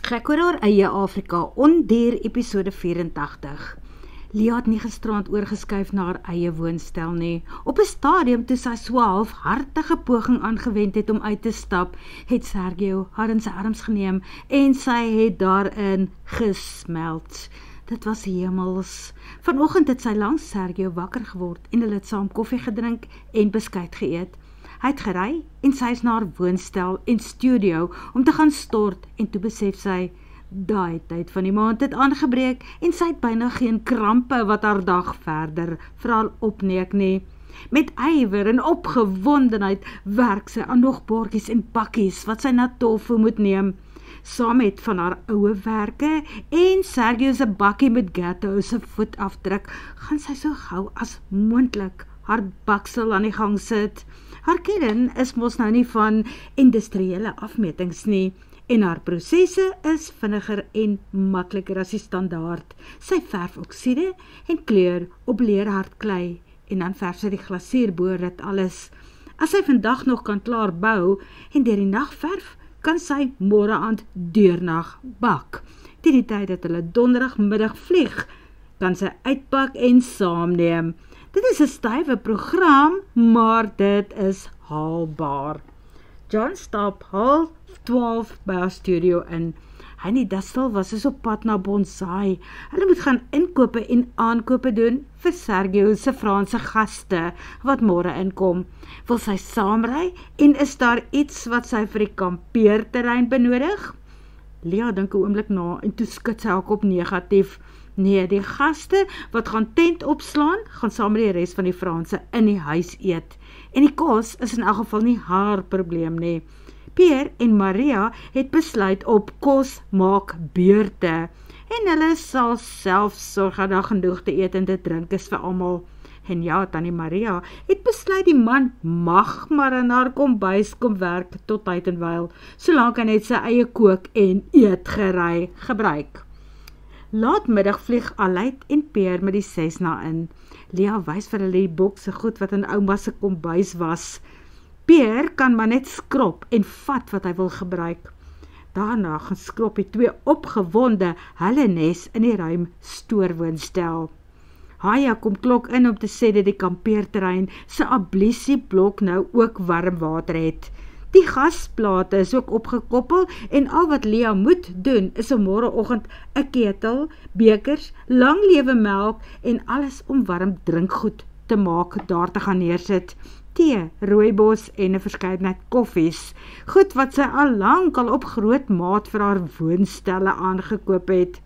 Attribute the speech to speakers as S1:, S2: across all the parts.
S1: Gek oor haar eie Afrika, ondier episode 84. Lia het nie gisterand oorgeskuif na haar eie woonstel nie. Op 'n stadium toe sy so halfhartige poging aangewend het om uit te stap, het Sergio haar in sy arms geneem en sy het daarin gesmelt. Dit was hemels. Vanoggend het sy langs Sergio wakker geword en hulle het saam koffie gedrink en beskuit geëet. Hy het gery en sy is na haar woonstel en studio om te gaan stort en toe besef sy, daai tyd van die maand het aangebreek en sy het byna geen krampe wat haar dag verder veral opneek nie. Met ywer en opgewondenheid werk sy aan nog bordjies en pakkies wat sy na Tofu moet neem. Saam met van haar oue werke en Sergio se bakkie met Gatto se voetafdruk, gaan sy so gou as moontlik haar baksel aan die gang sit. Haar kern is mos nou nie van industriële afmetings nie, en haar prosesse is vinniger en makliker as die standaard. Sy verf oksiede en kleur op leerhardklei, en dan verf sy die glasuur bo dit alles. As sy vandag nog kan klaar bou, en deur die nag verf, kan sy môre aand deurnag bak. Teen die tyd dat hulle donderdagmiddag vlieg, kan sy uitpak en saamneem. Dit is 'n stywe program, maar dit is haalbaar. John stap 11:30 by haar studio in. Hy en die Dustel was dus op pad na Bonsai. Hulle moet gaan inkope en aankope doen vir Sergio se Franse gaste wat môre inkom. Wil sy saamry en is daar iets wat sy vir die kampeerterrein benodig? Lia dink 'n oomblik na en toe skud sy haar kop negatief. Nee, die gaste wat gaan tent opslaan, gaan saam met die res van die Franse in die huis eet. En die kos is in elk geval nie haar probleem nie. Pierre en Maria het besluit op kos maak beurte. En hulle sal self sorg dat daar genoeg te eet en te drink is vir almal. En ja, tannie Maria het besluit die man mag maar in haar kombuis kom werk tot tyd en wyl, solank hy net sy eie kook en eetgerei gebruik. Laatmiddag vlieg Aleid en Peer met die Cessna in. Lia wys vir hulle die bokse goed wat in ouma se kombuis was. Peer kan maar net skrop en vat wat hy wil gebruik. Daarna gaan skrop die twee opgewonde hulle nes in die ruim stoorwoonstel. Haya kom klok in om te sê dat die kampeerterrein se ablisieblok nou ook warm water het. Die gasplate is ook opgekoppel en al wat Lia moet doen is om môreoggend 'n ketel, bekers, lang lewe melk en alles om warm drinkgoed te maak daar te gaan neersit. Tee, rooibos en 'n verskeidenheid koffies. Goed wat sy al lank op groot maat vir haar woonstelle aangekoop het.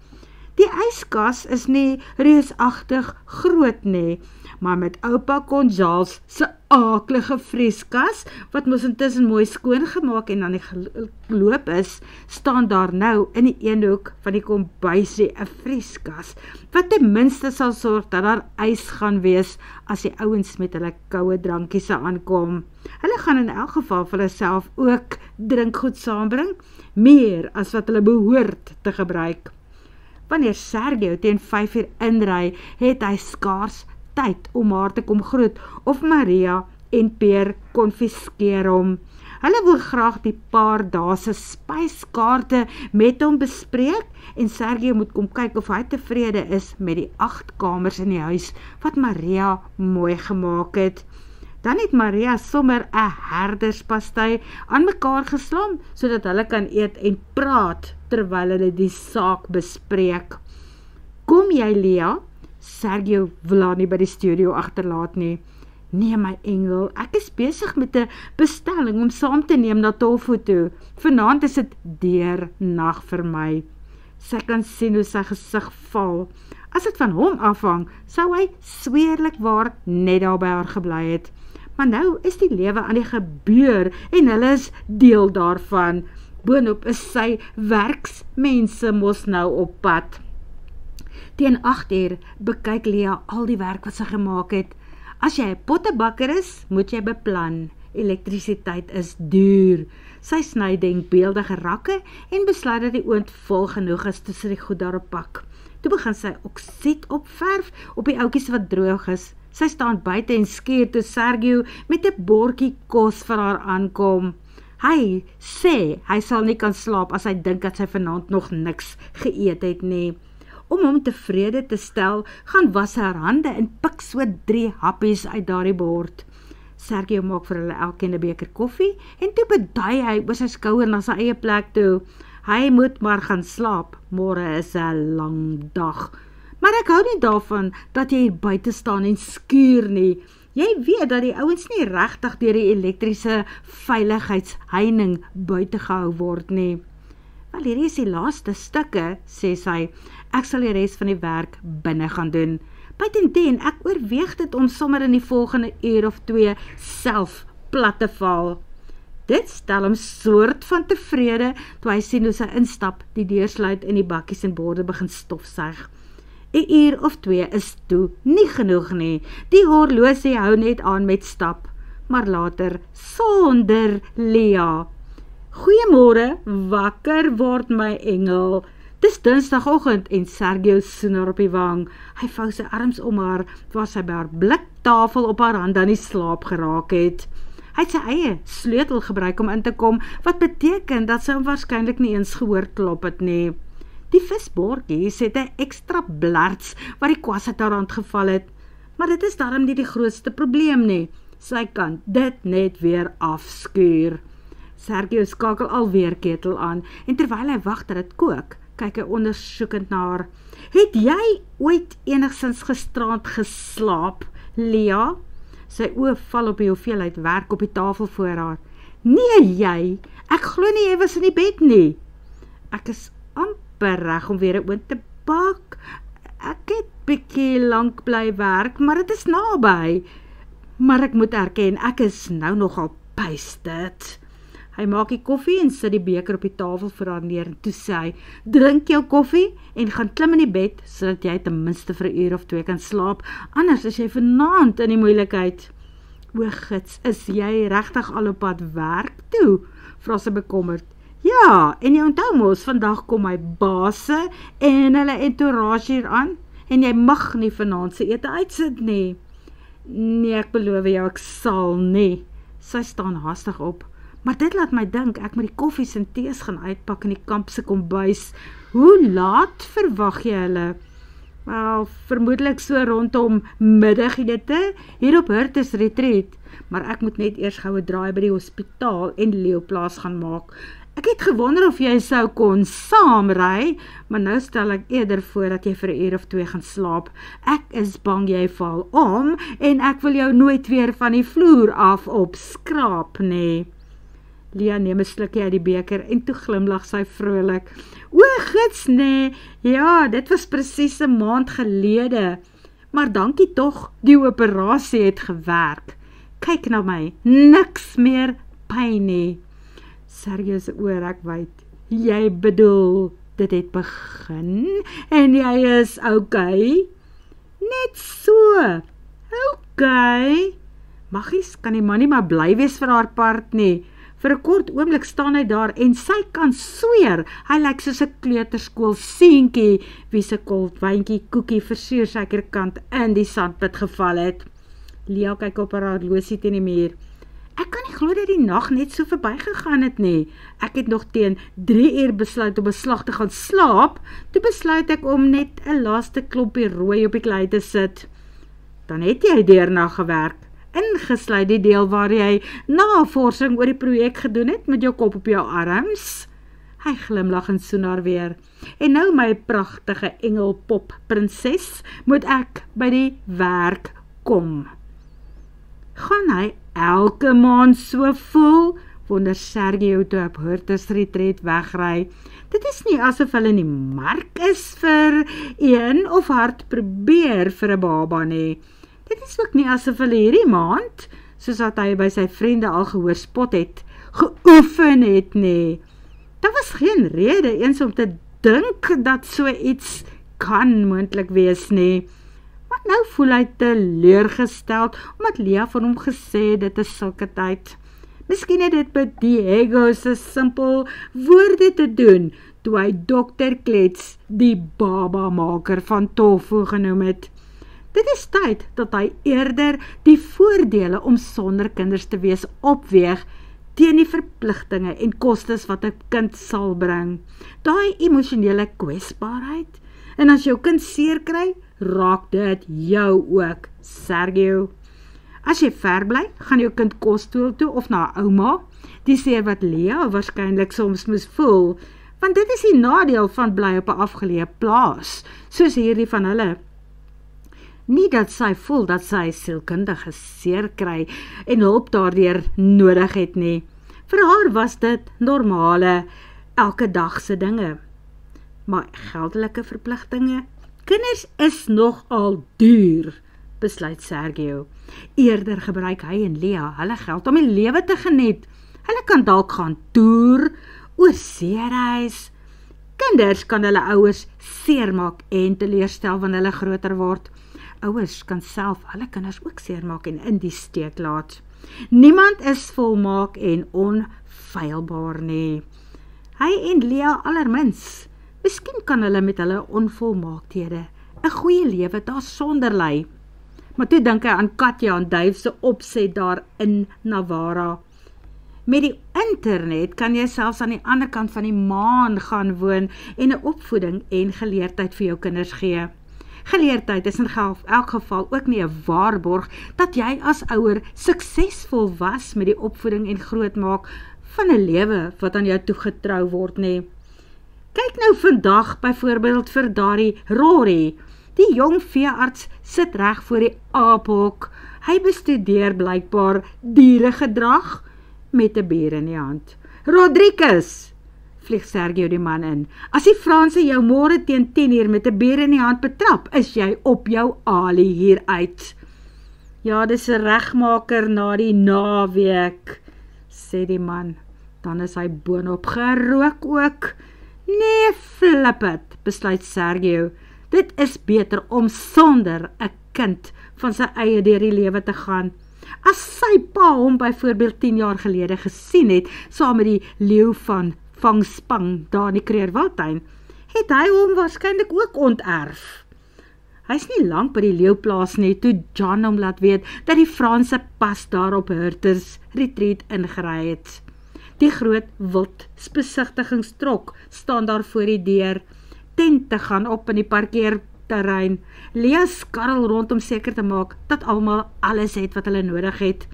S1: Die yskas is nie reusagtig groot nie, maar met oupa Gonzales se aaklige vrieskas, wat mos intussen mooi skoongemaak en aan die geloop is, staan daar nou in die een hoek van die kombuisie 'n vrieskas, wat ten minste sal sorg dat daar ys gaan wees as die ouens met hulle koue drankies aankom. Hulle gaan in elk geval vir hulle self ook drinkgoed saambring, meer as wat hulle behoort te gebruik. Wanneer Sergio teen 5 uur inry, het hy skaars tyd om haar te kom groet, of Maria en Peer konfiskeer hom. Hulle wil graag die paar dae se spyskaarte met hom bespreek, en Sergio moet kom kyk of hy tevrede is met die 8 kamers in die huis, wat Maria mooi gemaak het. Dan het Maria sommer 'n herderspastei aan mekaar geslaan, sodat hulle kan eet en praat, terwyl hulle die saak bespreek. Kom jy, Lia? Sergio wil haar nie by die studio agterlaat nie. Nee, my engel, ek is besig met 'n bestelling om saam te neem na Tofu toe. Vanaand is dit deernag vir my. Sy kan sien hoe sy gesig val. As dit van hom afhang, sou hy sweerlik waar net daar by haar gebly het. Maar nou is die lewe aan die gebeur en hulle is deel daarvan. Boonop is sy werksmense mos nou op pad. Teen 8 uur bekyk Lia al die werk wat sy gemaak het. As jy 'n pottebakker is, moet jy beplan. Elektrisiteit is duur. Sy sny denkbeeldige rakke en besluit dat die oond vol genoeg is tussen die goed daarop pak. Toe begin sy oksied opverf op die ouetjies wat droog is. Sy staan buite en skeer toe Sergio met 'n bordjie kos vir haar aankom. Hy sê hy sal nie kan slaap as hy dink dat sy vanaand nog niks geëet het nie. Om hom tevrede te stel, gaan was sy haar hande en pik so 3 happies uit daardie bord. Sergio maak vir hulle elkeen 'n beker koffie en toe bedui hy oor sy skouer na sy eie plek toe. Hy moet maar gaan slaap, môre is 'n lang dag. Maar ek hou nie daarvan dat jy hier buite staan en skuur nie. Jy weet dat die ouens nie regtig deur die elektriese veiligheidsheining buite gehou word nie. Wel, hierdie is die laaste stukke, sê sy. Ek sal die res van die werk binne gaan doen. Buitendien, ek oorweeg dit om sommer in die volgende uur of 2 self plat te val. Dit stel hom soort van tevrede, toe hy sien hoe sy instap, die deur sluit en die bakkies en borde begin stofsuig. 'n uur of 2 is toe nie genoeg nie. Die horlosie hou net aan met stap, maar later sonder Lia. Goeiemôre, wakker word my engel. Dis Dinsdagoggend en Sergio soen haar op die wang. Hy vou sy arms om haar, waar sy by haar bliktafel op haar hand aan die slaap geraak het. Hy het sy eie sleutel gebruik om in te kom, wat beteken dat sy hom waarskynlik nie eens gehoor klop het nie. Die visbordjies het 'n ekstra blerts waar die kwas uit haar hand geval het, maar dit is daarom nie die grootste probleem nie. Sy kan dit net weer afskuur. Sergio skakel alweer ketel aan en terwyl hy wag dat dit kook, kyk hy ondersoekend na haar. Het jy ooit enigsins gisterand geslaap, Lia? Sy oë val op die hoeveelheid werk op die tafel voor haar. Nee, jy, ek glo nie jy was in die bed nie. Ek is amper reg om weer 'n oond te bak. Ek het bietjie lank bly werk, maar dit is naby. Maar ek moet erken, ek is nou nogal pasted. Hy maak die koffie en sit die beker op die tafel vir haar neer en toe sê hy, drink jou koffie en gaan klim in die bed, sodat jy ten minste vir 'n uur of 2 kan slaap, anders is jy vanaand in die moeilikheid. O gits, is jy regtig al op pad werk toe? Vra sy bekommerd. Ja, en jy onthou mos, vandag kom my baase en hulle entourage hier aan, en jy mag nie vanaand se ete uitsit nie. Nee, ek beloof jou, ek sal nie. Sy staan haastig op. Maar dit laat my dink, ek moet die koffies en tees gaan uitpak in die kamp se kombuis. Hoe laat verwag jy hulle? Wel, vermoedelik so rondom middagete, hier op Hurtes Retreat. Maar ek moet net eers gou 'n draai by die hospitaal en Leeuplaas gaan maak. Ek het gewonder of jy sou kon saamry, maar nou stel ek eerder voor dat jy vir 'n uur of 2 gaan slaap. Ek is bang jy val om, en ek wil jou nooit weer van die vloer af opskraap, nee. Lia neem 'n slukkie uit die beker en toe glimlag sy vrolik. O, gits nee, ja, dit was presies 'n maand gelede. Maar dankie tog, die operasie het gewerk. Kyk na my, niks meer pyn nie. Sergio se oë rek wyd. Jy bedoel, dit het begin en jy is okay? Net so. Okay. Maggies, kan die man nie maar bly wees vir haar part nie. Vir 'n kort oomblik staan hy daar en sy kan sweer, hy lyk soos 'n kleuterskool seentjie wie se kolwyntjie koekie versuursuikerkant in die sandpit geval het. Lia kyk op haar horlosie teen die muur. Ek kan nie glo dat die nag net so verbygegaan het nie. Ek het nog teen 3 uur besluit om 'n slag te gaan slaap, toe besluit ek om net 'n laaste klompie rooi op die klei te sit. Dan het jy deernag gewerk, ingesluit die deel waar jy navorsing oor die projek gedoen het met jou kop op jou arms. Hy glimlag en soen haar weer. En nou my pragtige engelpop prinses, moet ek by die werk kom. Gaan hy elke maand so voel? Wonder Sergio toe op Hurtes Retreat wegry. Dit is nie asof hulle in die mark is vir een of hard probeer vir 'n baba nie. Dit is ook nie asof hulle hierdie maand, soos wat hy by sy vriende al gehoor spot het, geoefen het nie. Daar was geen rede eens om te dink dat so iets kan moontlik wees nie. Maar nou voel hy teleurgesteld, omdat Lia van hom gesê dit is sulke tyd. Miskien het dit met Diego se simpel woorde te doen, toe hy Dr. Klets die babamaker van tofu genoem het. Dit is tyd dat hy eerder die voordele om sonder kinders te wees opweeg, teen die verpligtinge en kostes wat 'n kind sal bring. Daai emosionele kwesbaarheid. En as jou kind seer kry, raak dit jou ook, Sergio. As jy ver bly, gaan jou kind kosstoel toe of na ouma, die seer wat Lea waarskynlik soms moes voel, want dit is die nadeel van bly op 'n afgeleë plaas, soos hierdie van hulle. Nie dat sy voel dat sy sielkundige seer kry en hulp daardeur nodig het nie. Vir haar was dit normale, elke dagse dinge. Maar geldelike verpligtinge, kinders is nogal duur, besluit Sergio. Eerder gebruik hy en Lea hulle geld om die lewe te geniet. Hulle kan dalk gaan toer, oorseereis. Kinders kan hulle ouers seermaak en teleurstel wanneer hulle groter word. Ouers kan self hulle kinders ook seermaak en in die steek laat. Niemand is volmaak en onfeilbaar nie. Hy en Lea allermins. Miskien kan hulle met hulle onvolmaaktheden 'n goeie lewe daar sonder lei. Maar toe dink hy aan Katja en Dave se opset daar in Navarra. Met die internet kan jy selfs aan die ander kant van die maan gaan woon en 'n opvoeding en geleerdheid vir jou kinders gee. Geleerdheid is in elk geval ook nie 'n waarborg dat jy as ouer suksesvol was met die opvoeding en grootmaak van 'n lewe wat aan jou toegetrou word nie. Kyk nou vandag byvoorbeeld vir daardie Rory. Die jong veearts sit reg voor die aaphok. Hy bestudeer blykbaar dieregedrag met 'n bier in die hand. Rodriguez, vlieg Sergio die man in. As die Franse jou môre teen 10:00 met 'n bier in die hand betrap, is jy op jou alie hier uit. Ja, dis 'n regmaker na die naweek, sê die man. Dan is hy boonop gerook ook. Nee, flip het, besluit Sergio. Dit is beter om sonder 'n kind van sy eie deur die lewe te gaan. As sy pa hom byvoorbeeld 10 jaar gelede gesien het, saam met die leeu van Vangspang daar in die Kreerwiltuin, het hy hom waarskynlik ook onterf. Hy is nie lank by die leeuplaas nie, toe John hom laat weet dat die Franse pas daar op Hurters Retreat ingery het. Die groot wildbesigtigingstrok staan daar voor die deur. Tente gaan op in die parkeerterrein. Lea skarrel rond om seker te maak dat almal alles het wat hulle nodig het.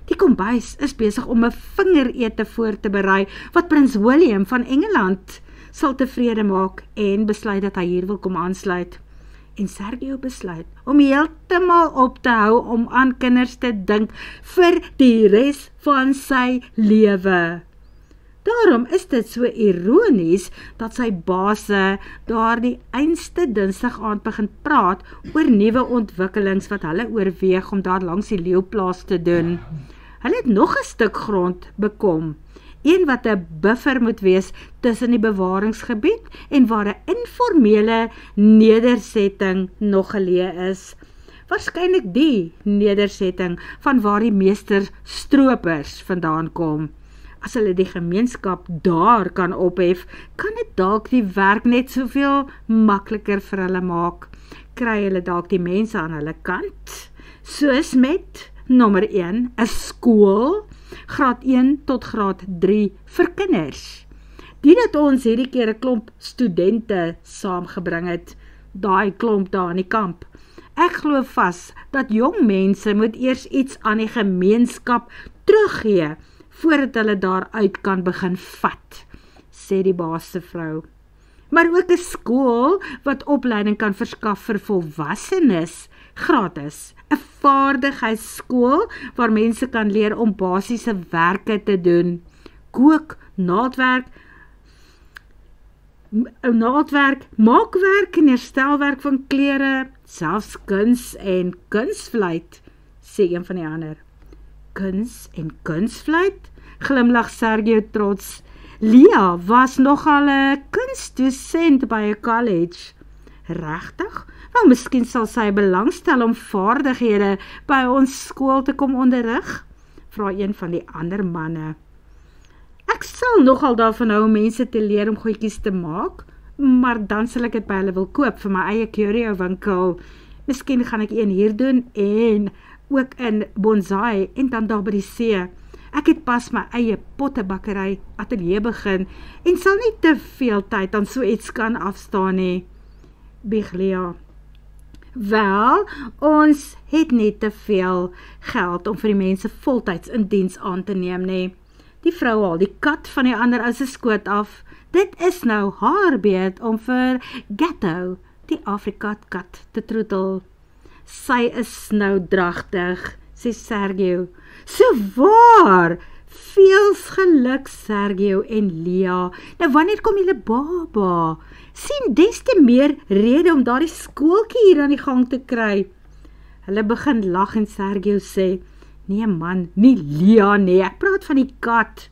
S1: Die kombuis is besig om 'n vingerete voor te berei wat Prins William van Engeland sal tevrede maak en besluit dat hy hier wil kom aansluit. En Sergio besluit om heeltemal op te hou om aan kinders te dink vir die res van sy lewe. Daarom is dit so ironies dat sy baase daar die einste Dinsdag aand begin praat oor nuwe ontwikkelings wat hulle oorweeg om daar langs die leeuplaas te doen. Hulle het nog 'n stuk grond bekom, een wat 'n buffer moet wees tussen die bewaringsgebied en waar 'n informele nedersetting nog geleë is. Waarskynlik die nedersetting van waar die meester stroopers vandaan kom. As hulle die gemeenskap daar kan ophef, kan dit dalk die werk net soveel makliker vir hulle maak. Kry hulle dalk die mense aan hulle kant, soos met nommer 1, 'n skool, graad 1 tot graad 3 vir kinders. Die dat ons hierdie keer 'n klomp studente saamgebring het, daai klomp daar in die kamp. Ek glo vas dat jong mense moet eers iets aan die gemeenskap teruggee, voordat hulle daaruit kan begin vat, sê die baas se vrou. Maar ook 'n skool wat opleiding kan verskaf vir volwassenes, gratis. 'n Vaardigheidsskool waar mense kan leer om basiese werke te doen. Kook, naaldwerk, maakwerk en herstelwerk van klere, selfs kuns en kunsvleit, sê een van die ander. Kuns en kunsvleit? Glimlag Sergio trots. Lea was nogal 'n kunstdosent by 'n college. Regtig? Wel, miskien sal sy belangstel om vaardighede by ons skool te kom onderrig, vra een van die ander manne. Ek sal nogal daarvan hou om mense te leer om goedjies te maak, maar dan sal ek dit by hulle wil koop vir my eie curio winkel. Miskien gaan ek een hier doen en ook in bonsai en dan daar by die see. Ek het pas my eie pottebakkery ateljee begin en sal nie te veel tyd aan so iets kan afstaan nie. Bieg Lia. Wel, ons het nie te veel geld om vir die mense voltyds in diens aan te neem nie. Die vrou haal die kat van die ander ou se skoot af. Dit is nou haar beurt om vir Gatto, die Afrikaat-kat, te troetel. Sy is nou dragtig, sê Sergio. So waar! Veels geluk, Sergio en Lia. Nou wanneer kom julle baba? Sien des te meer rede om daardie skooltjie hier aan die gang te kry. Hulle begin lag en Sergio sê, nee man, nie Lia nie, ek praat van die kat.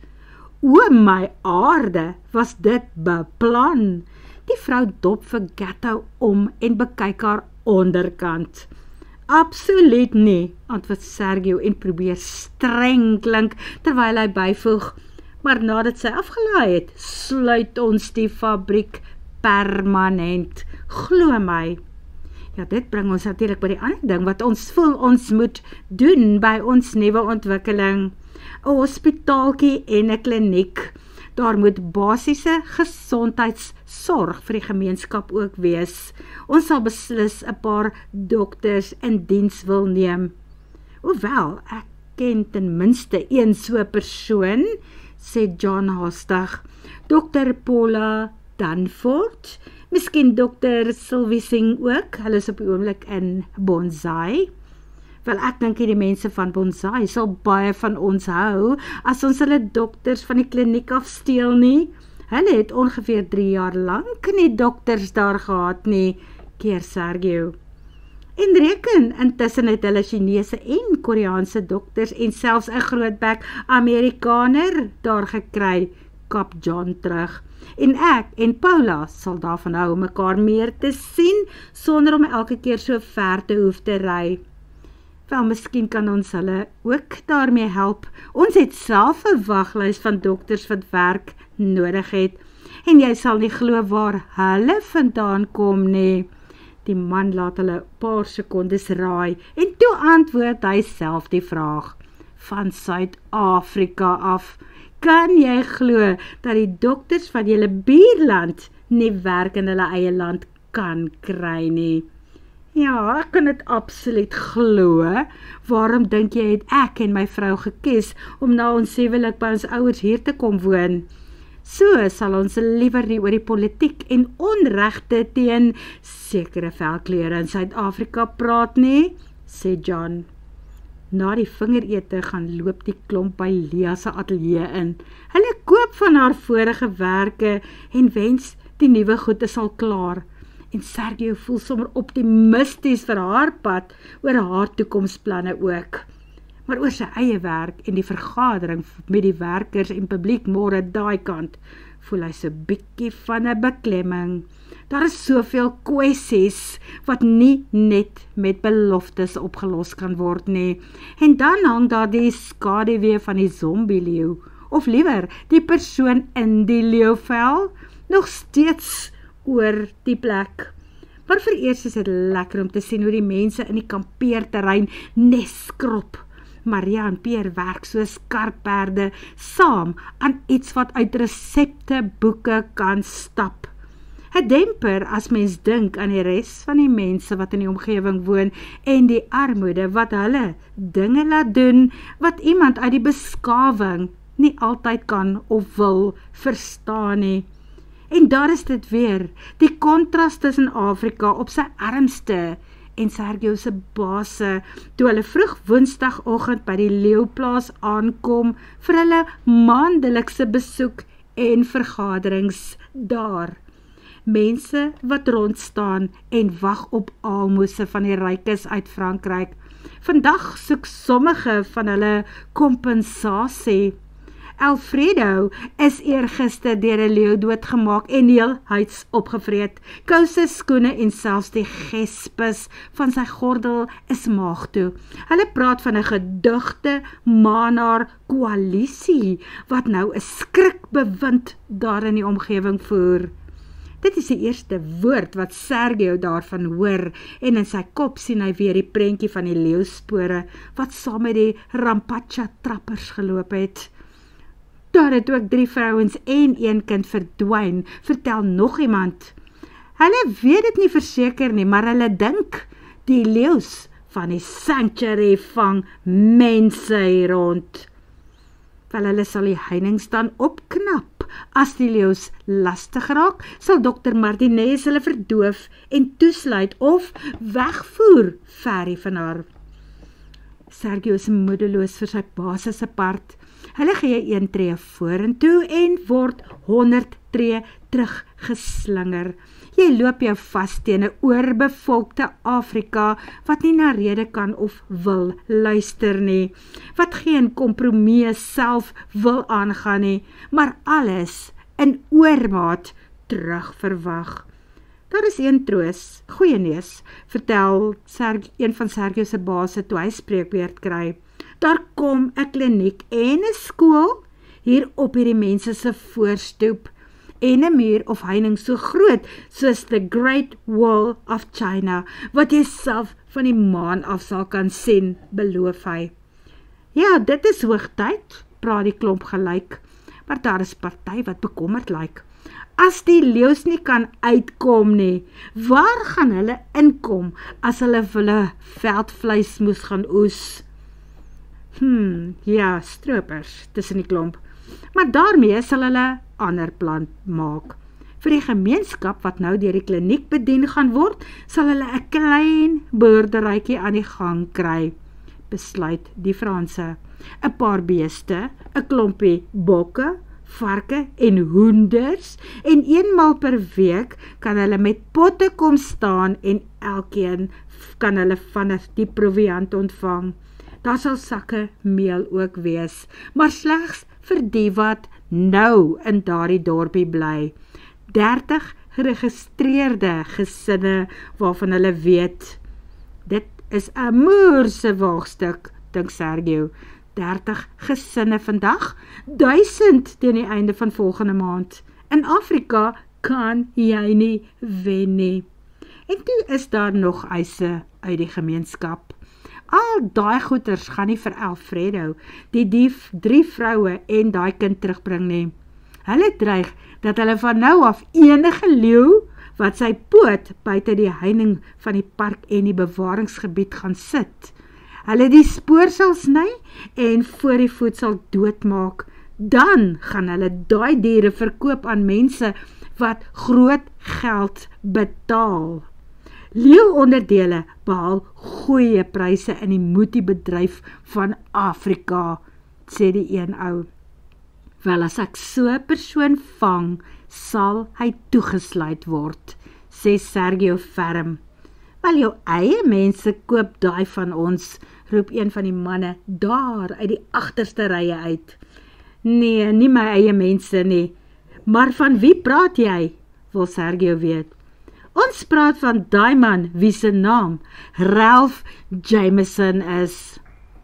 S1: O my aarde, was dit beplan. Die vrou dop vir Gatto om en bekyk haar onderkant. Absoluut nie, antwoord Sergio en probeer streng klink, terwyl hy byvoeg, maar nadat sy afgelaai het, sluit ons die fabriek permanent, glo my. Ja, dit bring ons natuurlik by die ander ding, wat ons voel ons moet doen by ons nuwe ontwikkeling. 'n Hospitaaltjie en 'n kliniek. Daar moet basiese gesondheidsorg vir die gemeenskap ook wees. Ons sal beslis 'n paar dokters in diens wil neem. Hoewel, ek ken ten minste een so persoon, sê John haastig. Dr. Paula Danforth, miskien Dr. Sylvie Singh ook, hulle is op die oomblik in Bonsai. Wel, ek dink die mense van Bonsai sal baie van ons hou, as ons hulle dokters van die kliniek afsteel nie. Hulle het ongeveer 3 jaar lank nie dokters daar gehad nie, keer Sergio. En reken, intussen het hulle Chinese en Koreaanse dokters en selfs 'n grootbek Amerikaner daar gekry, kap John terug. En ek en Paula sal daarvan hou om mekaar meer te sien, sonder om elke keer so ver te hoef te ry. Wel, miskien kan ons hulle ook daarmee help. Ons het self 'n waglys van dokters wat werk nodig het. En jy sal nie glo waar hulle vandaan kom nie. Die man laat hulle 'n paar sekondes raai en toe antwoord hy self die vraag. Van Suid-Afrika af. Kan jy glo dat die dokters van julle buurland nie werk in hulle eie land kan kry nie? Ja, ek kan dit absoluut glo. Waarom dink jy het ek en my vrou gekies om na ons huwelik by ons ouers hier te kom woon? So sal ons liewer nie oor die politiek en onregte teen sekere velkleure in Suid-Afrika praat nie, sê John. Na die vingerete gaan loop die klomp by Lia se ateljee in. Hulle koop van haar vorige werke en wens die nuwe goed is al klaar. En Sergio voel sommer optimisties vir haar pad oor haar toekomsplanne ook. Maar oor sy eie werk en die vergadering met die werkers en publiek môre daai kant, voel hy so bietjie van 'n beklemming. Daar is soveel kwessies wat nie net met beloftes opgelos kan word nie. En dan hang daar die skaduwee van die zombie-leeu, of liewer die persoon in die leeuvel, nog steeds oor die plek. Maar vereers is dit lekker om te sien hoe die mense in die kampeerterrein neskrop. Maria en Pierre werk so skarpperde saam aan iets wat uit resepteboeke kan stap. 'n Demper as mens dink aan die res van die mense wat in die omgewing woon en die armoede wat hulle dinge laat doen wat iemand uit die beskawing nie altyd kan of wil verstaan nie. En daar is dit weer, die kontras tussen Afrika op sy armste en Sergio se base, toe hulle vroeg woensdagoggend by die leeuplaas aankom vir hulle maandelikse besoek en vergaderings daar. Mense wat rondstaan en wag op aalmose van die rykes uit Frankryk. Vandag soek sommige van hulle kompensasie. Alfredo is eergister deur 'n leeu doodgemaak en heelhuids opgevreet. Kouse, skoene en selfs die gespis van sy gordel is maag toe. Hulle praat van 'n gedigte Manaar koalisie wat nou 'n skrikbewind daar in die omgewing voer. Dit is die eerste woord wat Sergio daarvan hoor en in sy kop sien hy weer die prentjie van die leeuspore wat saam met die Rampacha trappers geloop het. Daar het ook 3 vrouens en 1 kind verdwyn, vertel nog iemand. Hulle weet dit nie verseker nie, maar hulle dink die leeu's van die sanctuary vang mense hier rond. Wel, hulle sal die heining dan opknap. As die leeu's lastig raak, sal Dr. Martinez hulle verdoof en toesluit of wegvoer ver van haar. Sergio is moedeloos vir sy baas se part. Hulle gee 1 tree vorentoe en word 100 tree teruggeslinger. Jy loop jou vas teen 'n oorbevolkte Afrika wat nie na rede kan of wil luister nie, wat geen kompromis self wil aangaan nie, maar alles in oormaat terugverwag. Daar is een troos, goeie neus, vertel een van Sergio se baase toe hy spreekbeurt kry. Daar kom 'n kliniek en 'n skool hier op hierdie mense se voorstoep en 'n muur of heining so groot soos the Great Wall of China, wat jy self van die maan af sal kan sien, beloof hy. Ja, dit is hoogtyd, praat die klomp gelyk, maar daar is party wat bekommerd lyk. As die leeu's nie kan uitkom nie, waar gaan hulle inkom as hulle veldvleis moes gaan oes? Ja, stroopers tussen die klomp. Maar daarmee sal hulle ander plan maak. Vir die gemeenskap wat nou deur die kliniek bedien gaan word, sal hulle 'n klein boerderytjie aan die gang kry, besluit die Franse. 'n Paar beeste, 'n klompie bokke, varke en hoenders, en eenmaal per week kan hulle met potte kom staan en elkeen kan hulle vanaf die proviant ontvang. Daar sal sakke meel ook wees, maar slegs vir die wat nou in daardie dorpie bly. 30 geregistreerde gesinne waarvan hulle weet. Dit is 'n moerse waagstuk, dink Sergio. 30 gesinne vandag, 1000 teen die einde van volgende maand. In Afrika kan jy nie wen nie. En toe is daar nog eise uit die gemeenskap. Al daai goeders gaan nie vir Alfredo, die 3 vroue en daai kind terugbring nie. Hulle dreig dat hulle van nou af enige leeu wat sy poot buite die heining van die park en die bewaringsgebied gaan sit. Hulle die spoor sal sny en voor die voet sal doodmaak. Dan gaan hulle daai diere verkoop aan mense wat groot geld betaal. Leeuonderdele behaal goeie pryse in die moetiebedryf van Afrika, sê die een ou. Wel, as ek so 'n persoon vang, sal hy toegesluit word, sê Sergio ferm. Wel, jou eie mense koop daai van ons, roep een van die manne daar uit die agterste rye uit. Nee, nie my eie mense nie. Maar van wie praat jy? Wil Sergio weet. Ons praat van daai man wie se naam Ralph Jameson is.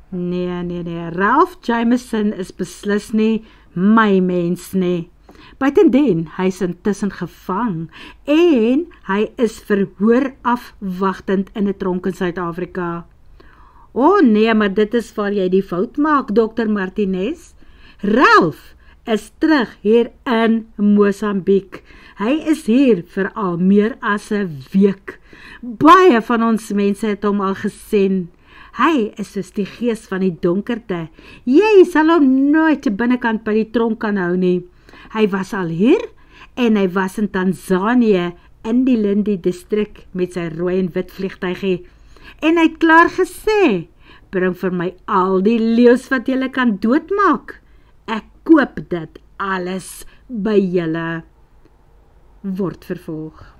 S1: Nee, Ralph Jameson is beslis nie my mens nie. Buitendien, hy is intussen gevang en hy is verhoor afwagtend in 'n tronk in Suid-Afrika. O nee, maar dit is waar jy die fout maak, Dr. Martinez. Ralph is terug hier in Mosambiek. Hy is hier vir al meer as 'n week. Baie van ons mense het hom al gesien. Hy is soos die gees van die donkerte. Jy sal hom nooit binnekant by die tronk kan hou nie. Hy was al hier en hy was in Tanzanië in die Lindi distrik met sy rooi en wit vliegtuigie. En hy het klaar gesê, bring vir my al die leeu's wat julle kan doodmaak. Ek koop dit alles by julle. Word vervolg.